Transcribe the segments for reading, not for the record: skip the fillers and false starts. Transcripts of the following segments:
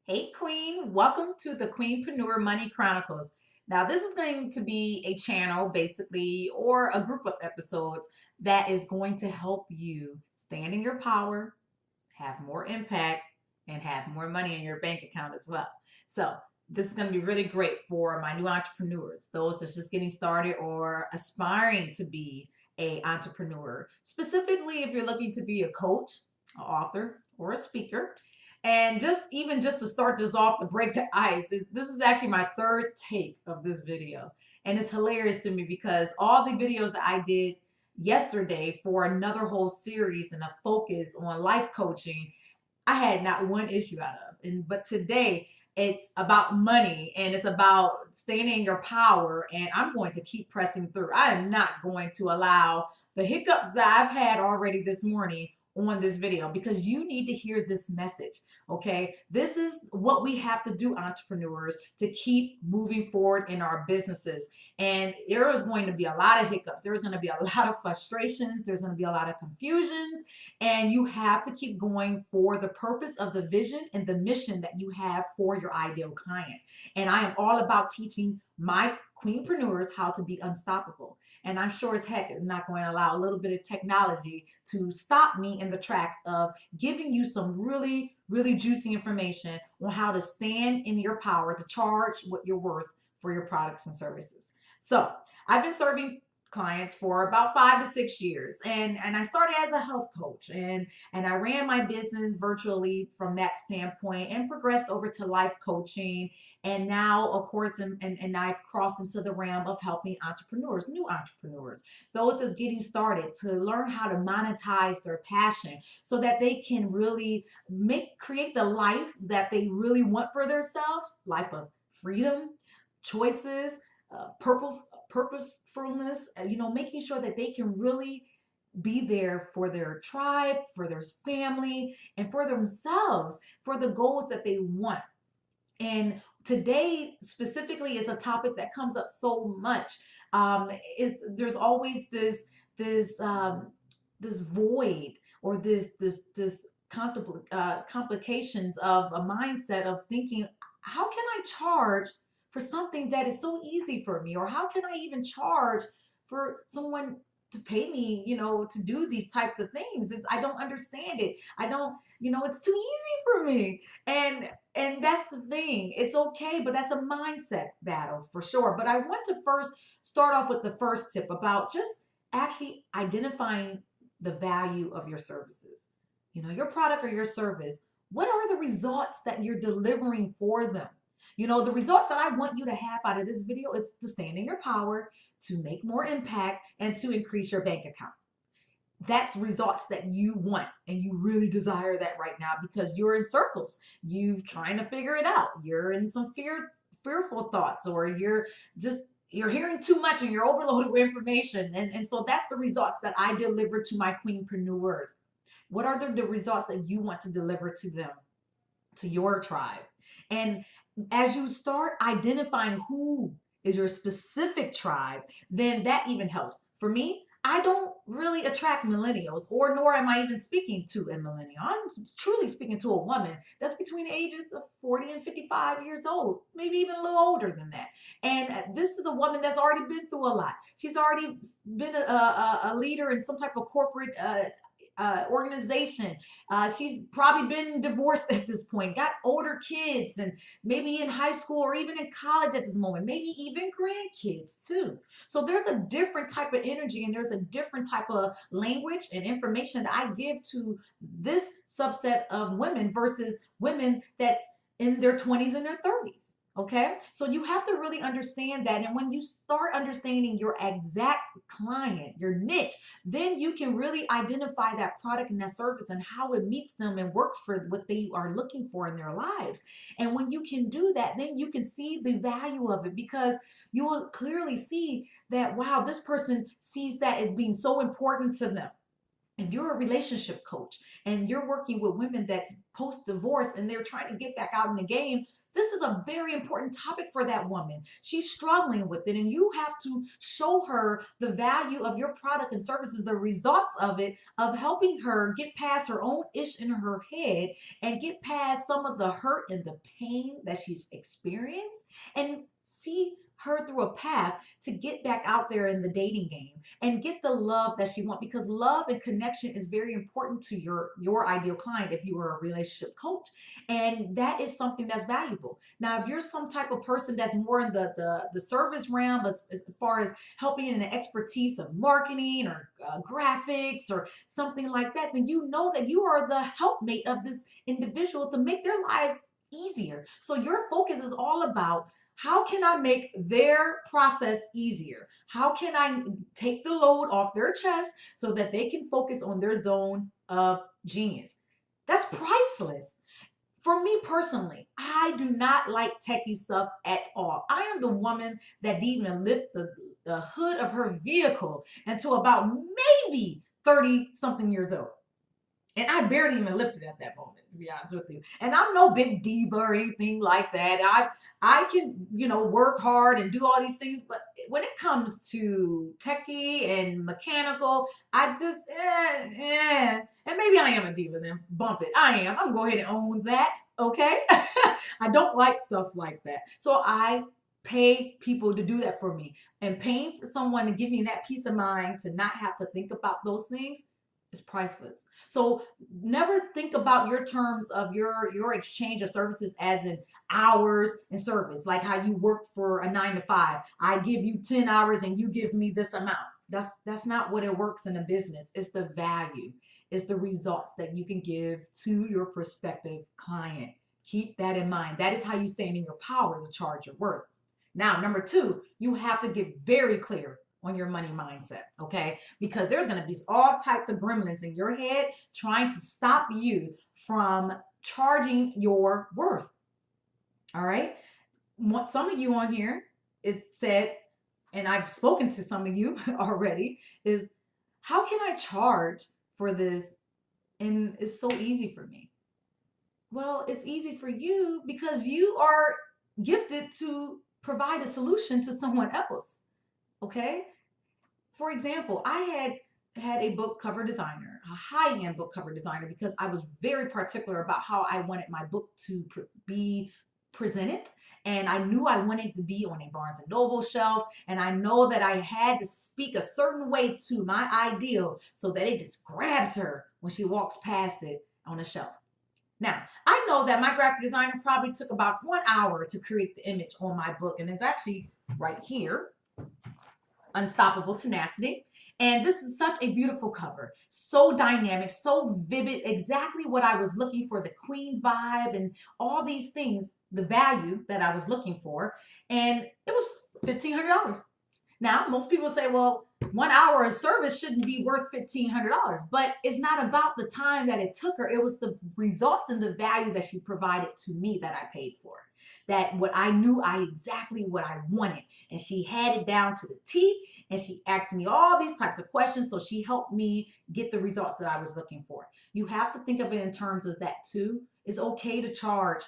Hey Queen, welcome to the Queenpreneur Money Chronicles. Now, this is going to be a channel basically, or a group of episodes that is going to help you stand in your power, have more impact, and have more money in your bank account as well. So, this is going to be really great for my new entrepreneurs, those that's just getting started or aspiring to be a entrepreneur. Specifically, if you're looking to be a coach, an author, or a speaker. And just to start this off to break the ice, this is actually my third take of this video. And it's hilarious to me because all the videos that I did yesterday for another whole series and a focus on life coaching, I had not one issue out of. But today it's about money and it's about staying in your power. And I'm going to keep pressing through. I am not going to allow the hiccups that I've had already this morning on this video because you need to hear this message. Okay, this is what we have to do, entrepreneurs, to keep moving forward in our businesses. And there is going to be a lot of hiccups, there's going to be a lot of frustrations, there's going to be a lot of confusions, and you have to keep going for the purpose of the vision and the mission that you have for your ideal client. And I am all about teaching my queenpreneurs how to be unstoppable. And I'm sure as heck I'm not going to allow a little bit of technology to stop me in the tracks of giving you some really, really juicy information on how to stand in your power to charge what you're worth for your products and services. So I've been serving clients for about 5 to 6 years, and I started as a health coach, and I ran my business virtually from that standpoint and progressed over to life coaching, and now of course and I've crossed into the realm of helping entrepreneurs, new entrepreneurs, those that's getting started, to learn how to monetize their passion so that they can really create the life that they really want for themselves, life of freedom, choices, purposefulness, making sure that they can really be there for their tribe, for their family, and for themselves, for the goals that they want. And today specifically is a topic that comes up so much. Is there's always this void, or this complications of a mindset of thinking, how can I charge for something that is so easy for me, or how can I even charge for someone to pay me, to do these types of things? I don't understand it. I don't, it's too easy for me. And that's the thing. It's okay, but that's a mindset battle for sure. But I want to first start off with the first tip about just actually identifying the value of your services. Your product or your service. What are the results that you're delivering for them? The results that I want you to have out of this video, it's to stand in your power, to make more impact, and to increase your bank account. That's results that you want, and you really desire that right now because you're in circles. You're trying to figure it out. You're in some fearful thoughts, or you're hearing too much and you're overloaded with information. And so that's the results that I deliver to my queenpreneurs. What are the results that you want to deliver to them, to your tribe? And as you start identifying who is your specific tribe, then that even helps. For me, I don't really attract millennials, or nor am I even speaking to a millennial. I'm truly speaking to a woman that's between the ages of 40 and 55 years old, maybe even a little older than that. And this is a woman that's already been through a lot. She's already been a leader in some type of corporate organization. She's probably been divorced at this point, got older kids, and maybe in high school or even in college at this moment, maybe even grandkids too. So there's a different type of energy, and there's a different type of language and information that I give to this subset of women versus women that's in their 20s and their 30s. Okay, so you have to really understand that. And when you start understanding your exact client, your niche, then you can really identify that product and that service and how it meets them and works for what they are looking for in their lives. And when you can do that, then you can see the value of it, because you will clearly see that, wow, this person sees that as being so important to them. If you're a relationship coach and you're working with women that's post-divorce and they're trying to get back out in the game, this is a very important topic for that woman. She's struggling with it, and you have to show her the value of your product and services, the results of it, of helping her get past her own ish in her head and get past some of the hurt and the pain that she's experienced, and see her through a path to get back out there in the dating game and get the love that she wants, because love and connection is very important to your ideal client if you are a relationship coach, and that is something that's valuable. Now if you're some type of person that's more in the service realm, as far as helping in the expertise of marketing or graphics or something like that, then you know that you are the helpmate of this individual to make their lives easier. So your focus is all about, how can I make their process easier? How can I take the load off their chest so that they can focus on their zone of genius? That's priceless. For me personally, I do not like techie stuff at all. I am the woman that didn't even lift the hood of her vehicle until about maybe 30 something years old. And I barely even lifted at that moment, to be honest with you. And I'm no big diva or anything like that. I can, work hard and do all these things, but when it comes to techie and mechanical, I just, And maybe I am a diva then. Bump it. I am. I'm going to go ahead and own that, okay? I don't like stuff like that. So I pay people to do that for me. And paying for someone to give me that peace of mind to not have to think about those things is priceless. So never think about your terms of your exchange of services as in hours and service, like how you work for a 9 to 5. I give you 10 hours and you give me this amount. That's not what it works in a business. It's the value. It's the results that you can give to your prospective client. Keep that in mind. That is how you stand in your power to charge your worth. Now, number 2, you have to get very clear on your money mindset, okay? Because there's going to be all types of gremlins in your head trying to stop you from charging your worth. All right? What some of you on here, it said, and I've spoken to some of you already, is how can I charge for this? And it's so easy for me. Well, it's easy for you because you are gifted to provide a solution to someone else. Okay? For example, I had a book cover designer, a high-end book cover designer, because I was very particular about how I wanted my book to be presented. And I knew I wanted to be on a Barnes & Noble shelf. And I know that I had to speak a certain way to my ideal so that it just grabs her when she walks past it on the shelf. Now, I know that my graphic designer probably took about 1 hour to create the image on my book. And it's actually right here. Unstoppable Tenacity. And this is such a beautiful cover. So dynamic, so vivid, exactly what I was looking for, the queen vibe and all these things, the value that I was looking for. And it was $1,500. Now, most people say, well, 1 hour of service shouldn't be worth $1,500, but it's not about the time that it took her. It was the results and the value that she provided to me that I paid for. That what I knew exactly what I wanted. And she had it down to the T, and she asked me all these types of questions. So she helped me get the results that I was looking for. You have to think of it in terms of that too. It's okay to charge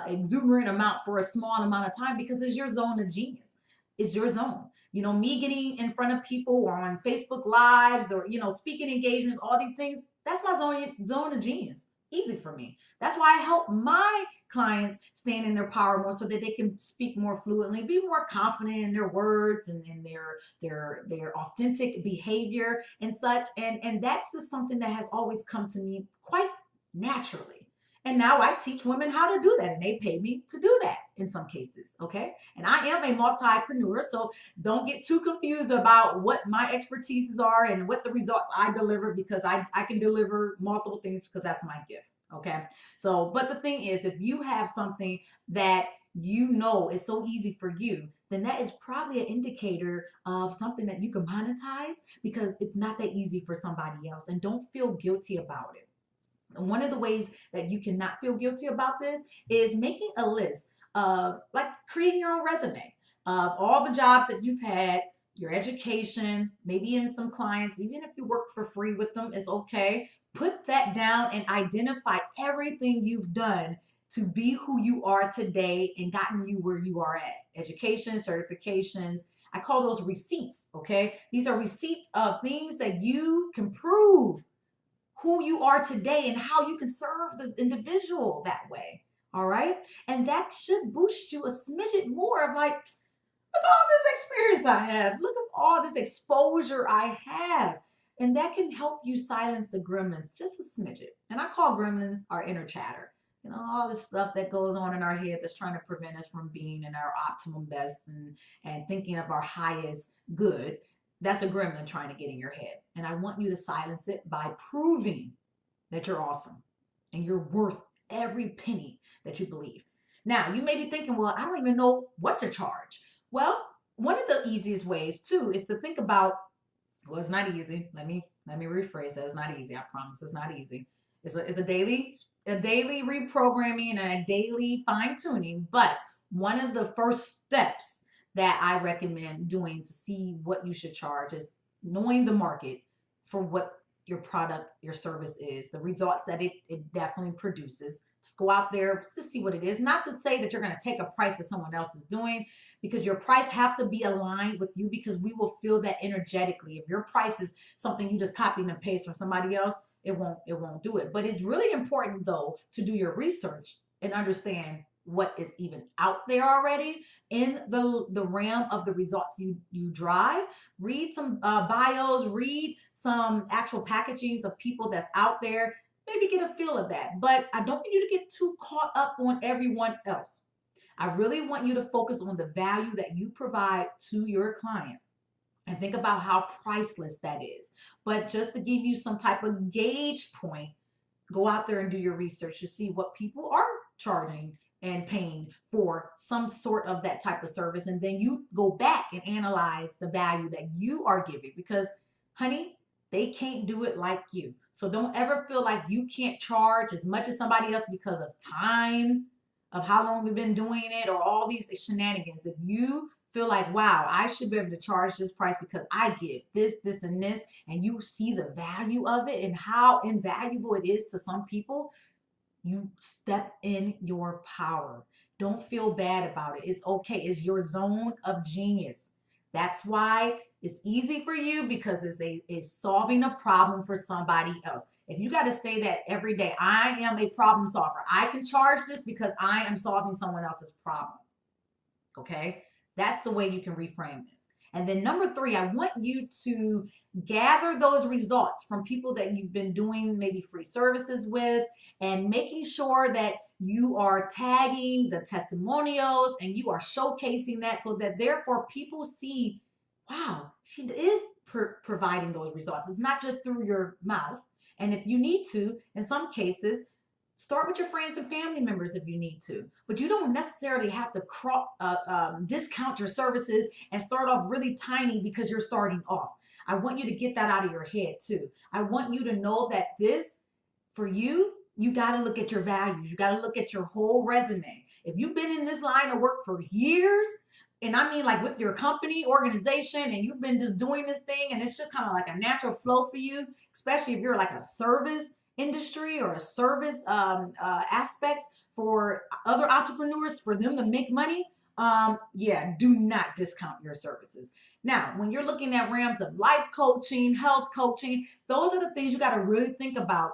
exuberant amount for a small amount of time because it's your zone of genius. It's your zone. Me getting in front of people or on Facebook Lives or, speaking engagements, all these things, that's my zone of genius. Easy for me. That's why I help my clients stand in their power more so that they can speak more fluently, be more confident in their words and in their authentic behavior and such. And that's just something that has always come to me quite naturally. And now I teach women how to do that, and they pay me to do that in some cases, okay? And I am a multipreneur, so don't get too confused about what my expertises are and what the results I deliver, because I can deliver multiple things because that's my gift, okay? So, but the thing is, if you have something that is so easy for you, then that is probably an indicator of something that you can monetize, because it's not that easy for somebody else. And don't feel guilty about it. One of the ways that you cannot feel guilty about this is making a list of, like, creating your own resume of all the jobs that you've had, your education, maybe even some clients. Even if you work for free with them, it's okay. Put that down and identify everything you've done to be who you are today and gotten you where you are at. Education, certifications. I call those receipts, okay? These are receipts of things that you can prove who you are today and how you can serve this individual that way. All right. And that should boost you a smidget more of like, look at all this experience I have. Look at all this exposure I have. And that can help you silence the gremlins just a smidget. And I call gremlins our inner chatter. All this stuff that goes on in our head that's trying to prevent us from being in our optimum best and thinking of our highest good. That's a gremlin trying to get in your head. And I want you to silence it by proving that you're awesome and you're worth every penny that you believe. Now, you may be thinking, well, I don't even know what to charge. Well, one of the easiest ways too is to think about, well, it's not easy. Let me rephrase that. It's not easy. I promise it's not easy. It's a daily reprogramming and a daily fine tuning. But one of the first steps that I recommend doing to see what you should charge is knowing the market for what your product, your service is, the results that it definitely produces. Just go out there to see what it is. Not to say that you're going to take a price that someone else is doing, because your price have to be aligned with you, because we will feel that energetically. If your price is something you just copy and paste from somebody else, it won't do it. But it's really important though to do your research and understand what is even out there already in the realm of the results you drive. Read some bios, read some actual packagings of people that's out there. Maybe get a feel of that. But I don't want you to get too caught up on everyone else. I really want you to focus on the value that you provide to your client and think about how priceless that is. But just to give you some type of gauge point, go out there and do your research to see what people are charging and paying for some sort of that type of service. And then you go back and analyze the value that you are giving, because honey, they can't do it like you. So don't ever feel like you can't charge as much as somebody else because of time, of how long we've been doing it, or all these shenanigans. If you feel like, wow, I should be able to charge this price because I give this, this, and this, and you see the value of it and how invaluable it is to some people, you step in your power. Don't feel bad about it. It's okay. It's your zone of genius. That's why it's easy for you, because it's solving a problem for somebody else. If you got to say that every day, I am a problem solver. I can charge this because I am solving someone else's problem. Okay? That's the way you can reframe this. And then number 3, I want you to gather those results from people that you've been doing maybe free services with, and making sure that you are tagging the testimonials and you are showcasing that, so that therefore people see, wow, she is providing those results. It's not just through your mouth. And if you need to, in some cases, start with your friends and family members if you need to, but you don't necessarily have to discount your services and start off really tiny because you're starting off. I want you to get that out of your head too. I want you to know that this, for you, you got to look at your values. You got to look at your whole resume. If you've been in this line of work for years, and I mean like with your company, organization, and you've been just doing this thing and it's just kind of like a natural flow for you, especially if you're like a service industry or a service aspect for other entrepreneurs, for them to make money, yeah, do not discount your services. Now, when you're looking at realms of life coaching, health coaching, those are the things you got to really think about.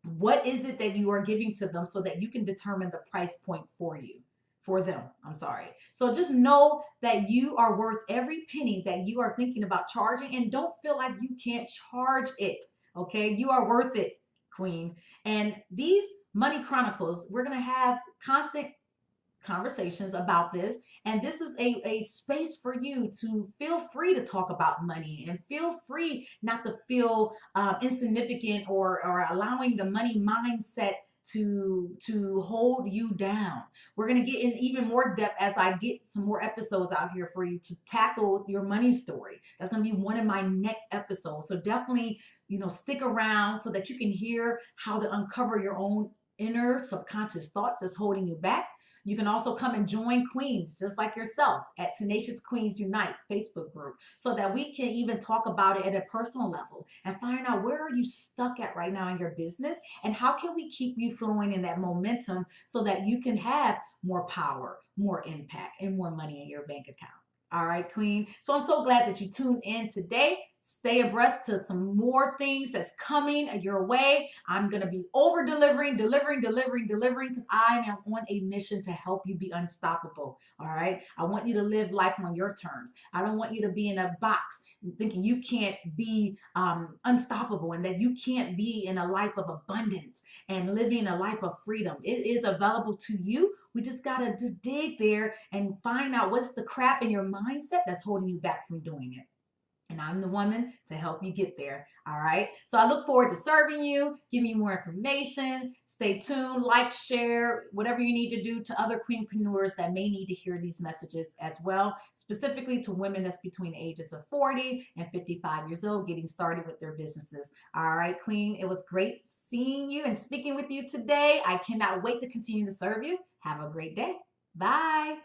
What is it that you are giving to them, so that you can determine the price point for them. I'm sorry. So just know that you are worth every penny that you are thinking about charging, and don't feel like you can't charge it. Okay. You are worth it, Queen. And these Money Chronicles, we're going to have constant conversations about this, and this is a space for you to feel free to talk about money, and feel free not to feel insignificant, or allowing the money mindset to hold you down. We're going to get in even more depth as I get some more episodes out here for you to tackle your money story. That's going to be one of my next episodes. So definitely, stick around so that you can hear how to uncover your own inner subconscious thoughts that's holding you back. You can also come and join queens just like yourself at Tenacious Queens Unite Facebook group so that we can even talk about it at a personal level and find out where are you stuck at right now in your business and how can we keep you flowing in that momentum so that you can have more power, more impact, and more money in your bank account. All right, Queen. So I'm so glad that you tuned in today. Stay abreast to some more things that's coming your way. I'm going to be over delivering, because I am on a mission to help you be unstoppable. All right. I want you to live life on your terms. I don't want you to be in a box thinking you can't be unstoppable and that you can't be in a life of abundance and living a life of freedom. It is available to you. We just got to just dig there and find out what's the crap in your mindset that's holding you back from doing it. And I'm the woman to help you get there. All right. So I look forward to serving you, giving you more information. Stay tuned, like, share, whatever you need to do to other queenpreneurs that may need to hear these messages as well, specifically to women that's between the ages of 40 and 55 years old, getting started with their businesses. All right, Queen. It was great seeing you and speaking with you today. I cannot wait to continue to serve you. Have a great day. Bye.